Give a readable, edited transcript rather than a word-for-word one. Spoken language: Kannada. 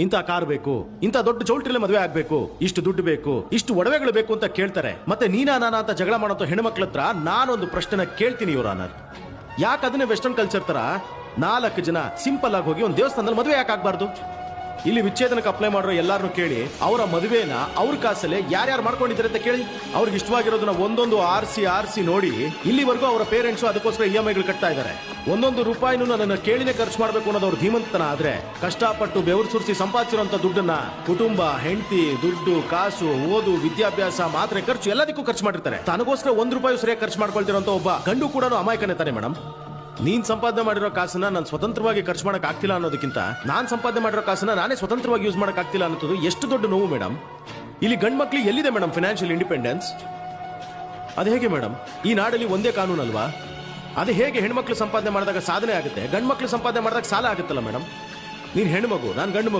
ಇಂಥ ಕಾರ್ ಬೇಕು, ಇಂಥ ದೊಡ್ಡ ಚೌಲ್ಟ್ರಿಲೆ ಮದುವೆ ಆಗ್ಬೇಕು, ಇಷ್ಟು ದುಡ್ಡು ಬೇಕು, ಇಷ್ಟು ಒಡವೆಗಳು ಬೇಕು ಅಂತ ಕೇಳ್ತಾರೆ. ಮತ್ತೆ ನಾನಾ ಅಂತ ಜಗಳ ಮಾಡೋ ಹೆಣ್ಮಕ್ಳ ಹತ್ರ ನಾನೊಂದು ಪ್ರಶ್ನೆ ಕೇಳ್ತೀನಿ ಯುವರ್ ಆನರ್. ಯಾಕೆ ಅದನ್ನೇ ವೆಸ್ಟರ್ನ್ ಕಲ್ಚರ್ ತರ 4 ಜನ ಸಿಂಪಲ್ ಆಗಿ ಹೋಗಿ ಒಂದು ದೇವಸ್ಥಾನದಲ್ಲಿ ಮದುವೆ ಯಾಕೆ ಆಗ್ಬಾರ್ದು? ಇಲ್ಲಿ ವಿಚ್ಛೇದನಕ್ಕೆ ಅಪ್ಲೈ ಮಾಡೋ ಎಲ್ಲಾರನ್ನು ಕೇಳಿ ಅವರ ಮದುವೆನ ಅವ್ರ ಕಾಸಲ್ಲೇ ಯಾರ್ಯಾರು ಮಾಡ್ಕೊಂಡಿದ್ದಾರೆ ಅಂತ ಕೇಳಿ. ಅವ್ರಿಗೆ ಇಷ್ಟವಾಗಿರೋದನ್ನ ಒಂದೊಂದು ಆರ್ಸಿ ನೋಡಿ ಇಲ್ಲಿವರೆಗೂ ಅವರ ಪೇರೆಂಟ್ಸ್ ಅದಕ್ಕೋಸ್ಕರ EMIಗಳು ಕಟ್ತಾ ಇದ್ದಾರೆ. ಒಂದೊಂದು ರೂಪಾಯಿನೂ ನನ್ನ ಕೇಳಿನೇ ಖರ್ಚು ಮಾಡಬೇಕು ಅನ್ನೋದು ಅವ್ರ ಧೀಮಂತನ ಆದ್ರೆ, ಕಷ್ಟಪಟ್ಟು ಬೆವರು ಸುರಿಸಿ ಸಂಪಾದಿಸಿರುವಂತ ದುಡ್ಡನ್ನ ಕುಟುಂಬ, ಹೆಂಡತಿ, ದುಡ್ಡು, ಕಾಸು, ಓದು, ವಿದ್ಯಾಭ್ಯಾಸ, ಮಾತ್ರೆ ಖರ್ಚು ಎಲ್ಲದಕ್ಕೂ ಖರ್ಚು ಮಾಡಿರ್ತಾರೆ. ತನಗೋಸ್ಕರ 1 ರೂಪಾಯಿ ಸರಿಯಾಗಿ ಖರ್ಚು ಮಾಡ್ಕೊಳ್ತಿರೋಂತ ಒಬ್ಬ ಗಂಡು ಕೂಡ ಅಮಾಯಕನೇ ತಾನೆ ಮೇಡಮ್? ನೀನ್ ಸಂಪಾದನೆ ಮಾಡಿರೋ ಕಾಸನ್ನ ನಾನು ಸ್ವತಂತ್ರವಾಗಿ ಖರ್ಚು ಮಾಡಕ್ ಆಗ್ತಿಲ್ಲ ಅನ್ನೋದಕ್ಕಿಂತ ನಾನ್ ಸಂಪಾದನೆ ಮಾಡಿರೋ ಕಾಸನ್ನ ನಾನೇ ಸ್ವತಂತ್ರವಾಗಿ ಯೂಸ್ ಮಾಡಕ್ ಆಗ್ತಿಲ್ಲ ಅನ್ನೋದು ಎಷ್ಟು ದೊಡ್ಡ ನೋವು ಮೇಡಮ್. ಇಲ್ಲಿ ಗಂಡ್ ಮಕ್ಳಿಗೆ ಎಲ್ಲಿದೆ ಮೇಡಮ್ ಫಿನಾನ್ಷಿಯಲ್ ಇಂಡಿಪೆಂಡೆನ್ಸ್? ಅದು ಹೇಗೆ ಮೇಡಮ್? ಈ ನಾಡಲ್ಲಿ ಒಂದೇ ಕಾನೂನು ಅಲ್ವಾ? ಅದು ಹೇಗೆ ಹೆಣ್ಮಕ್ಳು ಸಂಪಾದನೆ ಮಾಡಿದಾಗ ಸಾಧನೆ ಆಗುತ್ತೆ, ಗಂಡ್ ಮಕ್ಳು ಸಂಪಾದನೆ ಮಾಡಿದಾಗ ಸಾಲ ಆಗುತ್ತಲ್ಲ ಮೇಡಮ್? ನೀನ್ ಹೆಣ್ಮಗು, ನಾನು ಗಂಡು ಮಗು.